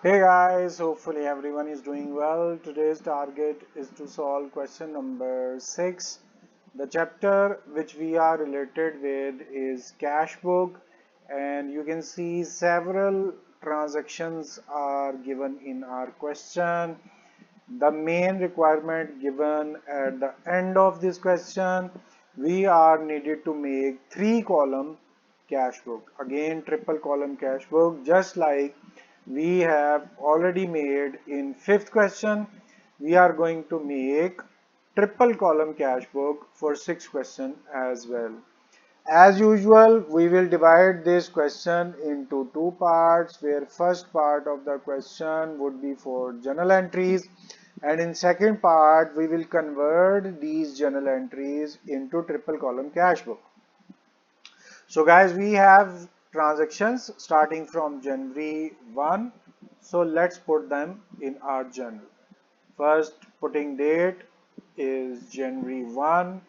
Hey guys, hopefully everyone is doing well. Today's target is to solve question number 6. The chapter which we are related with is cash book, and you can see several transactions are given in our question. The main requirement given at the end of this question, we are needed to make 3 column cash book. Again, triple column cash book, just like we have already made in fifth question. We are going to make triple column cash book for sixth question as well. As usual, we will divide this question into two parts, where first part of the question would be for journal entries, and in second part we will convert these journal entries into triple column cash book. So guys, we have transactions starting from January 1. So let's put them in our journal. First putting date is January 1,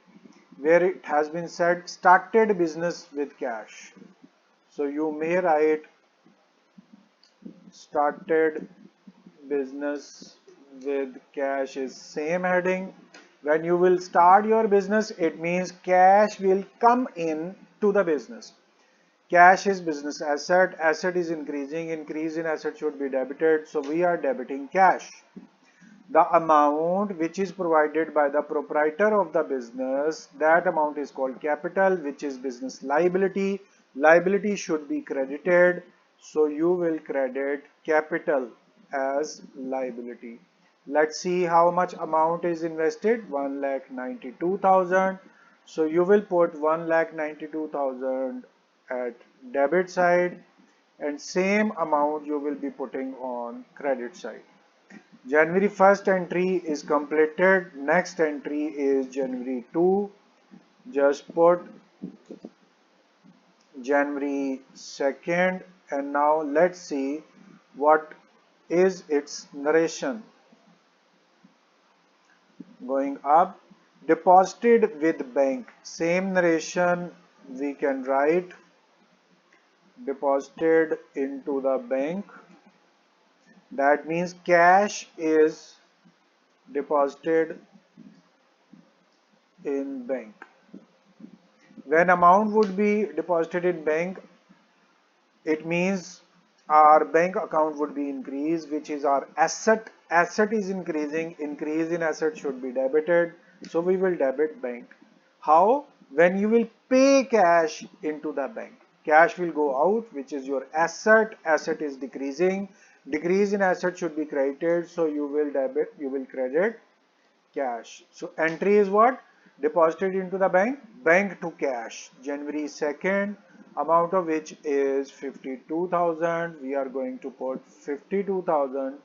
where it has been said started business with cash. So you may write started business with cash is same heading. When you will start your business, it means cash will come in to the business. Cash is business asset, asset is increasing, increase in asset should be debited, so we are debiting cash. The amount which is provided by the proprietor of the business, that amount is called capital, which is business liability. Liability should be credited, so you will credit capital as liability. Let's see how much amount is invested. 1,92,000. So you will put 1,92,000 at debit side, and same amount you will be putting on credit side. January 1st entry is completed. Next entry is January 2. Just put January 2nd, and now let's see what is its narration. Going up, deposited with bank. Same narration we can write, deposited into the bank. That means cash is deposited in bank. When amount would be deposited in bank, it means our bank account would be increased, which is our asset. Asset is increasing, increase in asset should be debited, so we will debit bank. How? When you will pay cash into the bank, cash will go out, which is your asset. Asset is decreasing, decrease in asset should be credited, so you will credit cash. So entry is what? Deposited into the bank, bank to cash. January 2nd, amount of which is 52,000. We are going to put 52,000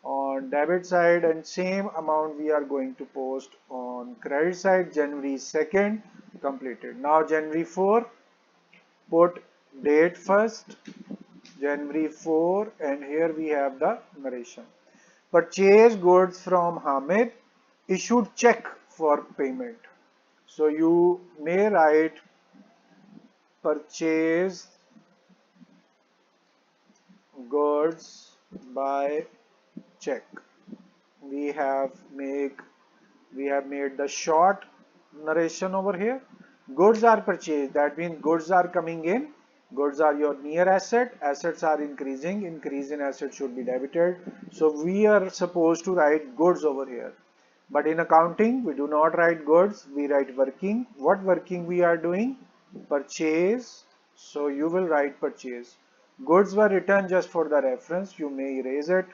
on debit side, and same amount we are going to post on credit side. January 2nd completed. Now January 4, put date first, January 4, and here we have the narration. Purchase goods from Hamid, issued check for payment. So you may write purchase goods by check. We have make we have made the short narration over here. Goods are purchased, that means goods are coming in. Goods are your near asset. Assets are increasing, increase in asset should be debited. So we are supposed to write goods over here. But in accounting, we do not write goods, we write working. What working we are doing? Purchase. So you will write purchase. Goods were written just for the reference, you may erase it.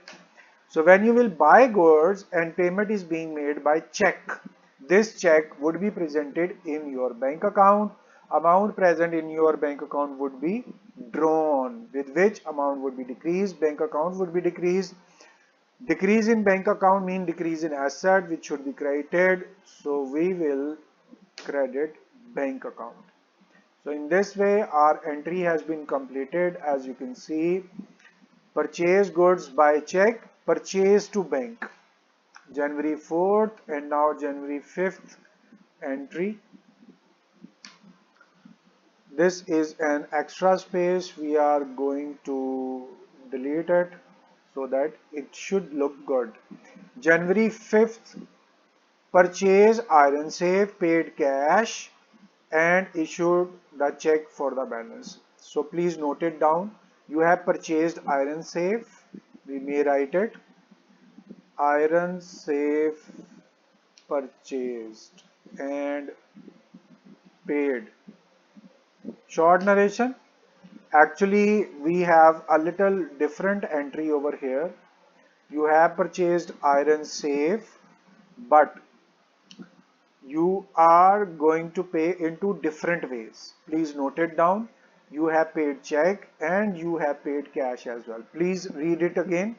So when you will buy goods and payment is being made by check, this check would be presented in your bank account. Amount present in your bank account would be drawn, with which amount would be decreased, bank account would be decreased. Decrease in bank account mean decrease in asset, which should be credited. So we will credit bank account. So in this way our entry has been completed. As you can see, purchase goods by check, purchase to bank. January 4th and now January 5th entry. This is an extra space, we are going to delete it. so that it should look good. January 5th, purchase iron safe, paid cash and issued the check for the balance. So please note it down. You have purchased iron safe. We may write it. Iron safe purchased and paid. Short narration. Actually, we have a little different entry over here. You have purchased iron safe, but you are going to pay in two different ways. Please note it down. You have paid check and you have paid cash as well. Please read it again.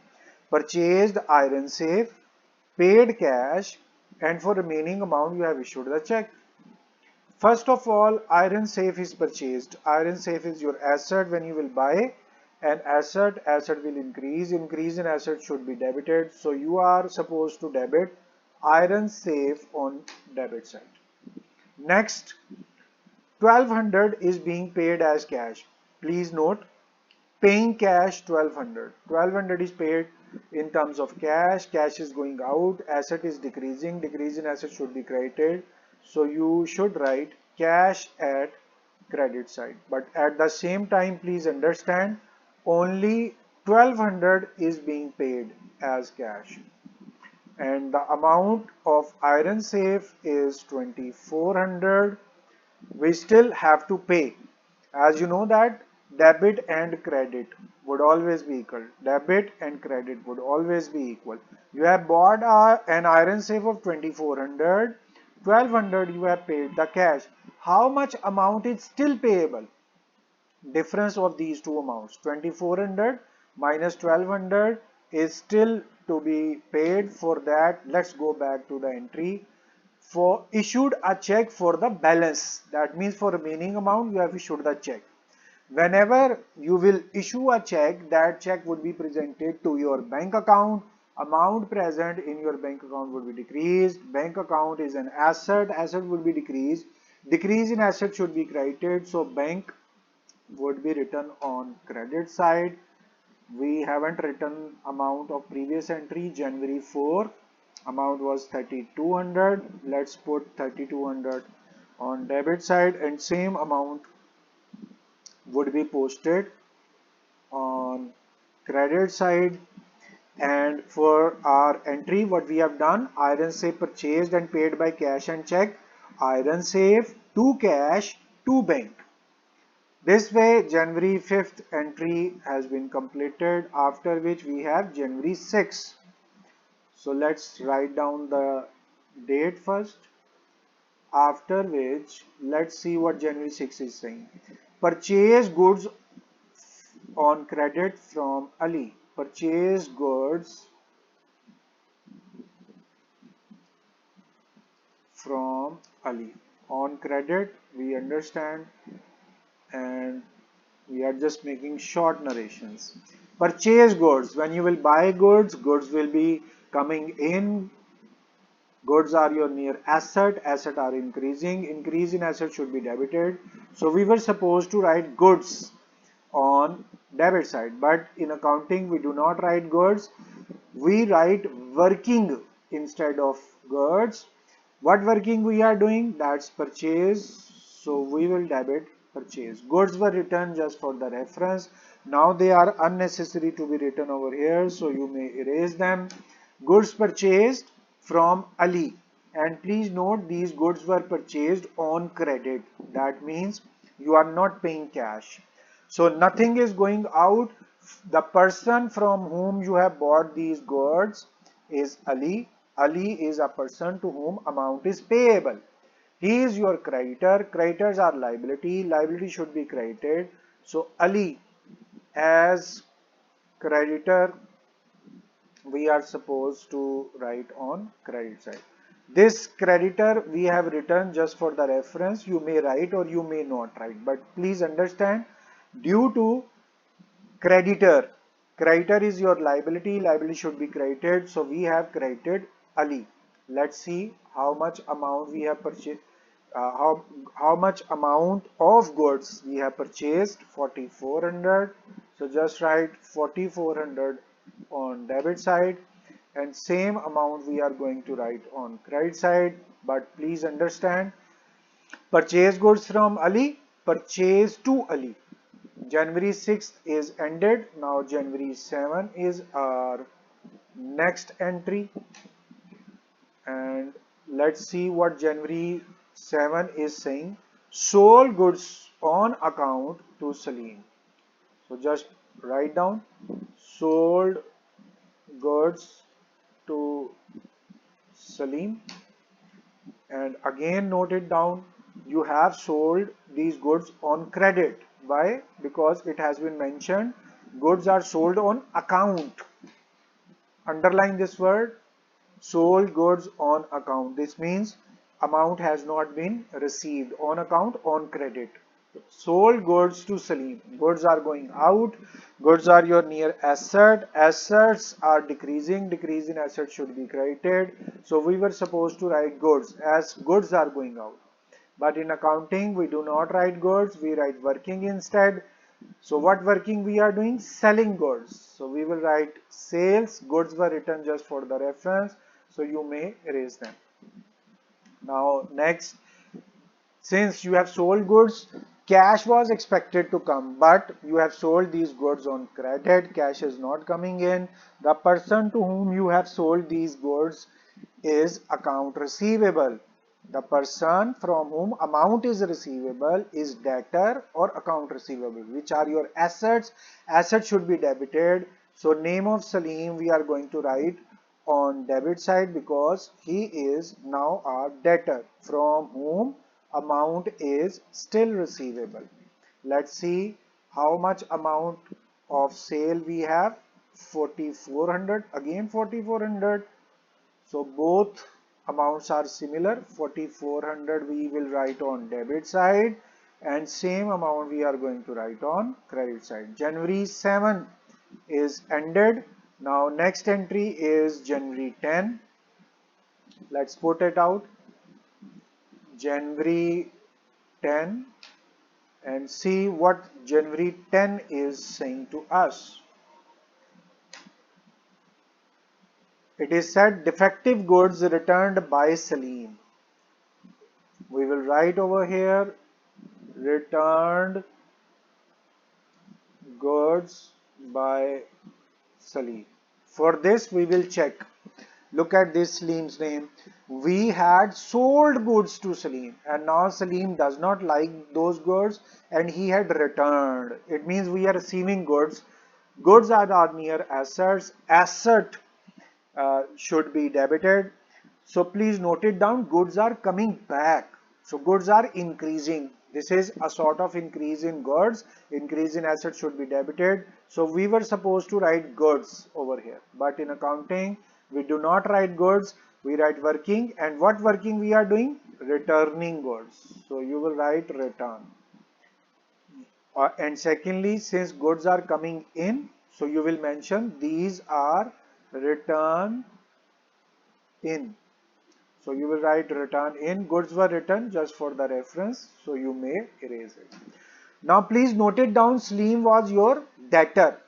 Purchased iron safe, paid cash, and for remaining amount you have issued the check. First of all, iron safe is purchased. Iron safe is your asset. When you will buy an asset, asset will increase. Increase in asset should be debited. So you are supposed to debit iron safe on debit side. Next, 1200 is being paid as cash. Please note, paying cash 1200. 1200 is paid in terms of cash. Cash is going out. Asset is decreasing. Decrease in asset should be credited. So you should write cash at credit side. But at the same time, please understand, only 1200 is being paid as cash. And the amount of iron safe is 2400. We still have to pay. As you know that debit and credit would always be equal. Debit and credit would always be equal. You have bought an iron safe of 2400. 1200 you have paid the cash. How much amount is still payable? Difference of these two amounts, 2400 minus 1200 is still to be paid. For that, let's go back to the entry. For issued a check for the balance, that means for remaining amount you have issued the check. Whenever you will issue a check, that check would be presented to your bank account. Amount present in your bank account would be decreased. Bank account is an asset. Asset would be decreased. Decrease in asset should be credited. So bank would be written on credit side. We haven't written amount of previous entry, January 4. Amount was 3200. Let's put 3200 on debit side, and same amount would be posted on credit side. And for our entry, what we have done, iron safe purchased and paid by cash and check, iron safe to cash to bank. This way, January 5th entry has been completed, after which we have January 6th. So let's write down the date first, after which let's see what January 6th is saying. Purchase goods on credit from Ali. Purchase goods from Ali. On credit, we understand, and we are just making short narrations. Purchase goods. When you will buy goods, goods will be coming in. Goods are your near asset. Asset are increasing. Increase in asset should be debited. So we were supposed to write goods on debit side, but in accounting we do not write goods. We write working instead of goods. What working we are doing? That's purchase. So we will debit purchase. Goods were written just for the reference. Now they are unnecessary to be written over here, so you may erase them. Goods purchased from Ali. And please note, these goods were purchased on credit. That means you are not paying cash. So nothing is going out. The person from whom you have bought these goods is Ali. Ali is a person to whom amount is payable. He is your creditor. Creditors are liability. Liability should be credited. So Ali as creditor, we are supposed to write on credit side. This creditor we have written just for the reference. You may write or you may not write, but please understand, due to creditor, creditor is your liability, liability should be credited, so we have credited Ali. Let's see how much amount we have purchased, how much amount of goods we have purchased, 4400. So just write 4400 on debit side, and same amount we are going to write on credit side. But please understand, purchase goods from Ali, purchase to Ali. January 6th is ended. Now January 7 is our next entry, and let's see what January 7 is saying. Sold goods on account to Salim. So just write down sold goods to Salim, and again note it down. You have sold these goods on credit. Why? Because it has been mentioned goods are sold on account. Underline this word, sold goods on account. This means amount has not been received on account, on credit. Sold goods to Salim. Goods are going out. Goods are your near asset. Assets are decreasing. Decrease in assets should be credited. So we were supposed to write goods as goods are going out. But in accounting, we do not write goods. We write working instead. So what working we are doing? Selling goods. So we will write sales. Goods were written just for the reference. So you may erase them. Now next, since you have sold goods, cash was expected to come, but you have sold these goods on credit. Cash is not coming in. The person to whom you have sold these goods is account receivable. The person from whom amount is receivable is debtor or account receivable, which are your assets. Assets should be debited. So name of Salim we are going to write on debit side because he is now our debtor from whom amount is still receivable. Let's see how much amount of sale we have. 4400, again 4400. So both amounts are similar. 4400 we will write on debit side and same amount we are going to write on credit side. January 7 is ended. Now next entry is January 10. Let's put it out. January 10 and see what January 10 is saying to us. It is said defective goods returned by Salim. We will write over here returned goods by Salim. For this we will check. Look at this Salim's name. We had sold goods to Salim and now Salim does not like those goods and he had returned. It means we are receiving goods. Goods are our near assets. Asset should be debited. So please note it down. Goods are coming back. So goods are increasing. This is a sort of increase in goods. Increase in assets should be debited. So we were supposed to write goods over here. But in accounting, we do not write goods. We write working. And what working we are doing? Returning goods. So you will write return. And secondly, since goods are coming in, so you will mention these are return in. So you will write return in. Goods were written just for the reference, so you may erase it. Now please note it down. Salim was your debtor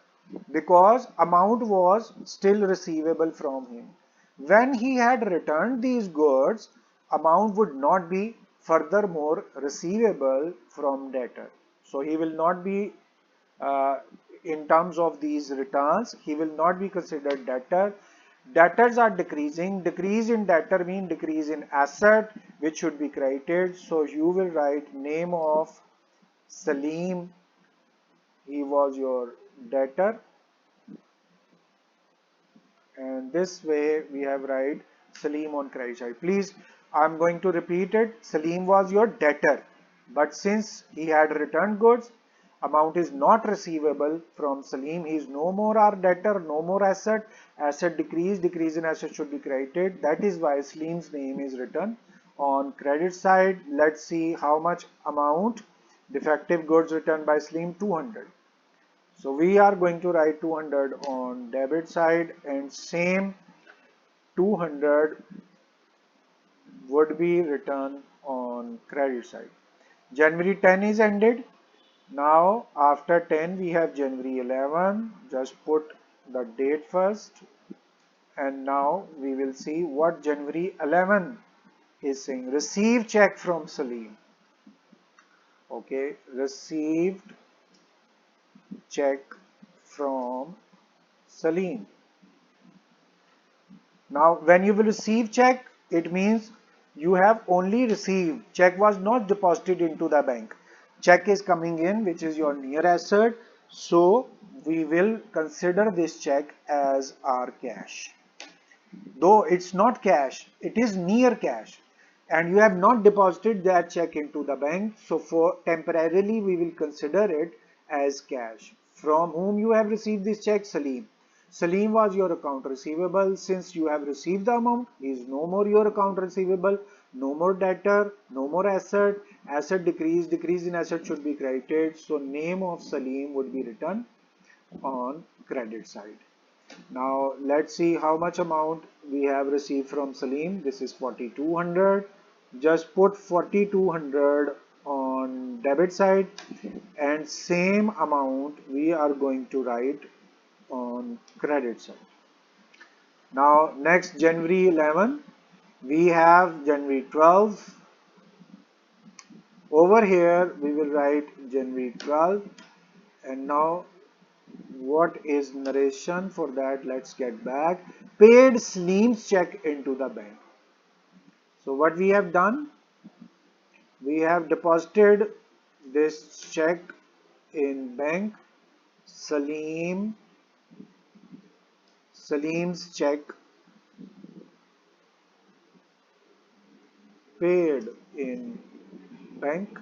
because amount was still receivable from him. When he had returned these goods, amount would not be furthermore receivable from debtor. So he will not be uh, in terms of these returns, he will not be considered debtor. Debtors are decreasing. Decrease in debtor means decrease in asset, which should be credited. So you will write name of Salim. He was your debtor. And this way we have write Salim on credit side. Please, I am going to repeat it. Salim was your debtor. But since he had returned goods, amount is not receivable from Salim. He is no more our debtor, no more asset. Asset decrease, decrease in asset should be credited. That is why Salim's name is written on credit side. Let's see how much amount. Defective goods returned by Salim 200. So we are going to write 200 on debit side and same 200 would be written on credit side. January 10 is ended. Now after 10 we have January 11. Just put the date first, and now we will see what January 11 is saying. Received check from Salim. Okay, received check from Salim. Now, when you will receive check, it means you have only received. Check was not deposited into the bank. Check is coming in, which is your near asset. So, we will consider this check as our cash. Though it's not cash, it is near cash. And you have not deposited that check into the bank. So, for temporarily, we will consider it as cash. From whom you have received this check? Salim. Salim was your account receivable. Since you have received the amount, he is no more your account receivable, no more debtor, no more asset. Asset decrease, decrease in asset should be credited. So name of Salim would be written on credit side. Now let's see how much amount we have received from Salim. This is 4200. Just put 4200 on debit side, and same amount we are going to write on credit side. Now next, January 11, we have January 12. Over here we will write January 12, and now what is narration for that? Let's get back. Paid Salim's check into the bank. So what we have done, we have deposited this check in bank. Salim's check paid in bank.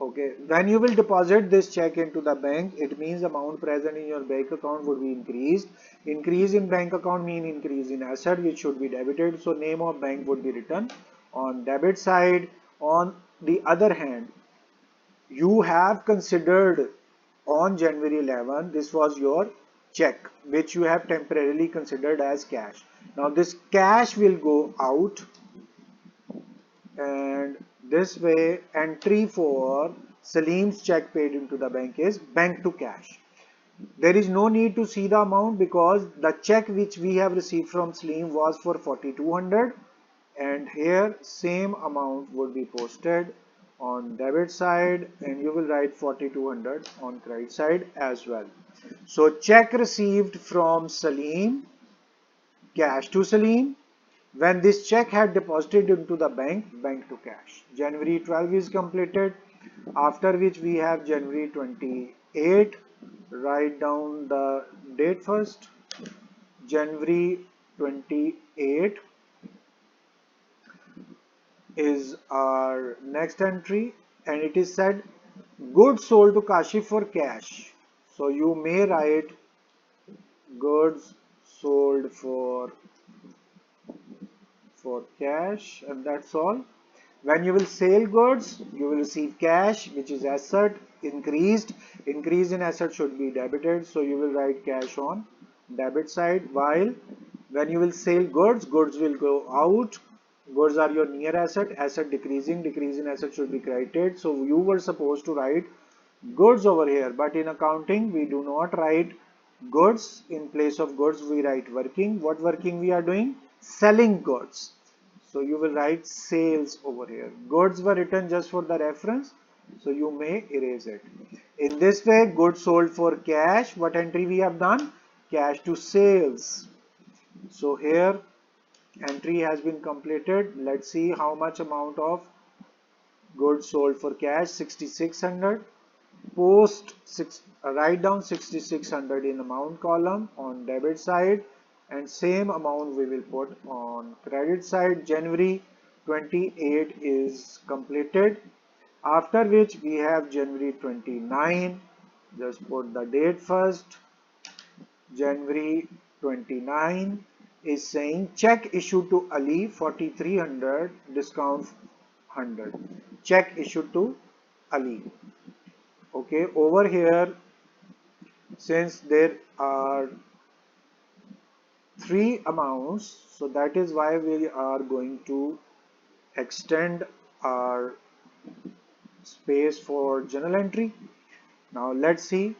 Okay, when you will deposit this check into the bank, it means amount present in your bank account would be increased. Increase in bank account mean increase in asset, which should be debited. So name of bank would be written on debit side. On the other hand, you have considered on January 11, this was your check, which you have temporarily considered as cash. Now this cash will go out, and this way entry for Salim's check paid into the bank is bank to cash. There is no need to see the amount because the check which we have received from Salim was for 4200, and here same amount would be posted on debit side, and you will write 4200 on credit side as well. So check received from Salim, cash to Salim. When this check had deposited into the bank, bank to cash. January 12 is completed, after which we have January 28. Write down the date first. January 28 is our next entry, and it is said goods sold to Kashif for cash. So you may write goods sold for cash, and that's all. When you will sell goods, you will receive cash, which is asset increased. Increase in asset should be debited, so you will write cash on debit side. While when you will sell goods, goods will go out. Goods are your near asset. Asset decreasing, decrease in asset should be credited. So you were supposed to write goods over here, but in accounting we do not write goods. In place of goods we write working. What working we are doing? Selling goods. So you will write sales over here. Goods were written just for the reference, so you may erase it. In this way, goods sold for cash. What entry we have done? Cash to sales. So here entry has been completed. Let's see how much amount of goods sold for cash. 6600. Write down 6600 in amount column on debit side, and same amount we will put on credit side. January 28 is completed, after which we have January 29. Just put the date first. January 29 is saying check issued to Ali 4300, discount 100. Check issued to Ali. Okay, over here, since there are three amounts, so that is why we are going to extend our space for journal entry. Now let's see.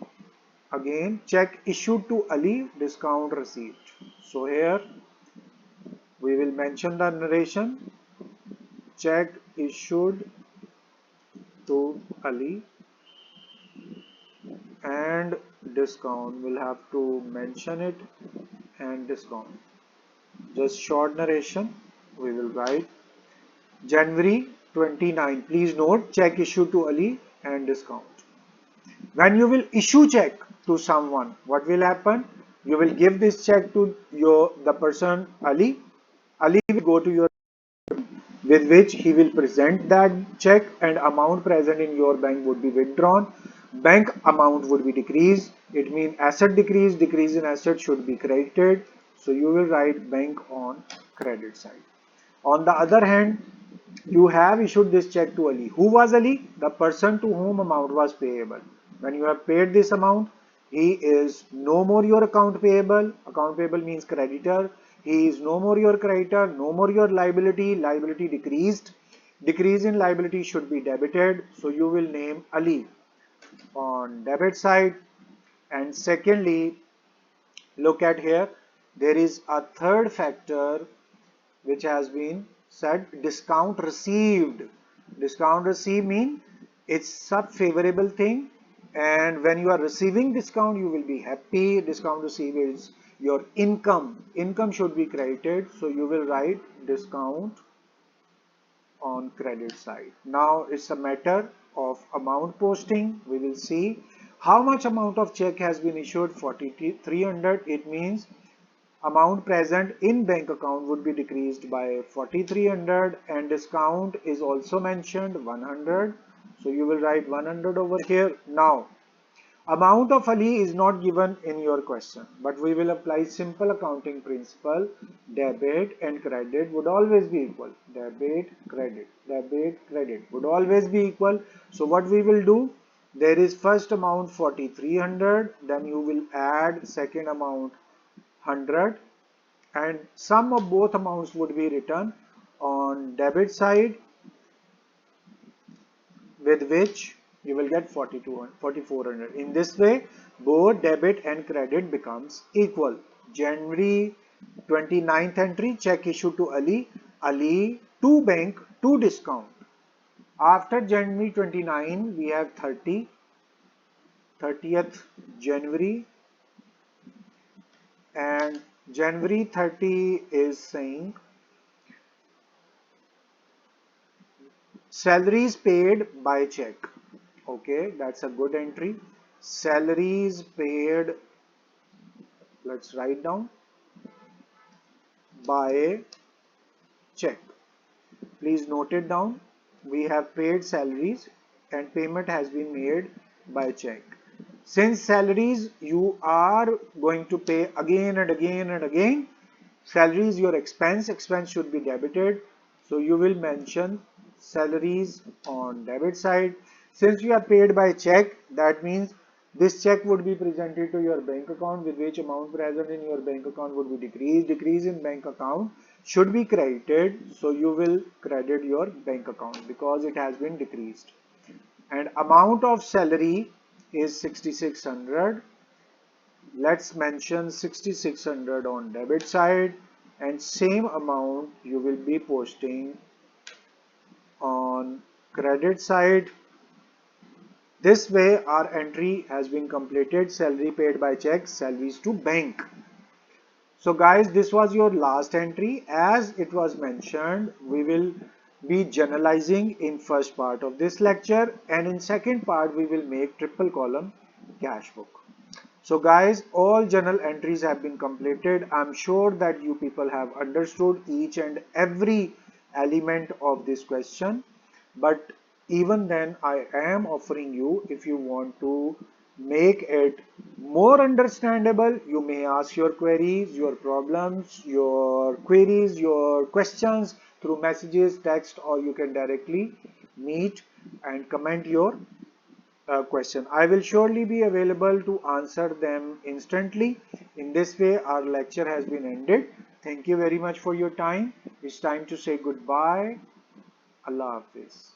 Again, check issued to Ali, discount received. So here we will mention the narration. Check issued to Ali and discount. We'll have to mention it and discount. Just short narration. We will write January 29. Please note check issued to Ali and discount. When you will issue check to someone, what will happen? You will give this check to the person Ali. Ali will go to your, with which he will present that check, and amount present in your bank would be withdrawn. Bank amount would be decreased. It means asset decrease, decrease in asset should be credited. So you will write bank on credit side. On the other hand, you have issued this check to Ali. Who was Ali? The person to whom amount was payable. When you have paid this amount, he is no more your account payable. Account payable means creditor. He is no more your creditor, no more your liability. Liability decreased. Decrease in liability should be debited. So you will name Ali on debit side. And secondly, look at here. There is a third factor which has been said, discount received. Discount received mean it's a favorable thing, and when you are receiving discount you will be happy. Discount received is your income. Income should be credited, so you will write discount on credit side. Now it's a matter of amount posting. We will see how much amount of check has been issued. 4300. It means amount present in bank account would be decreased by 4300, and discount is also mentioned 100. So you will write 100 over here. Now amount of Ali is not given in your question, but we will apply simple accounting principle. Debit and credit would always be equal. Debit, credit would always be equal. So what we will do, there is first amount 4300, then you will add second amount 100, and sum of both amounts would be written on debit side, with which you will get 4400. In this way, both debit and credit becomes equal. January 29th entry, check issued to Ali. Ali to bank to discount. After January 29, we have 30th January, and January 30 is saying salaries paid by check. Okay, that's a good entry. Salaries paid, let's write down, by check. Please note it down. We have paid salaries and payment has been made by check. Since salaries you are going to pay again and again and again, salary is your expense, expense should be debited. So you will mention salaries on debit side. Since you are paid by check, that means this check would be presented to your bank account, with which amount present in your bank account would be decreased. Decrease in bank account should be credited. So you will credit your bank account because it has been decreased. And amount of salary is 6600. Let's mention 6600 on debit side, and same amount you will be posting on credit side. This way our entry has been completed. Salary paid by check, salaries to bank. So guys, this was your last entry. As it was mentioned, we will be generalizing in first part of this lecture, and in second part we will make triple column cash book. So guys, all journal entries have been completed. I'm sure that you people have understood each and every element of this question, but even then I am offering you, if you want to make it more understandable, you may ask your queries, your problems, your queries, your questions through messages, text, or you can directly meet and comment your question. I will surely be available to answer them instantly. In this way, our lecture has been ended. Thank you very much for your time. It's time to say goodbye. Allah Hafiz.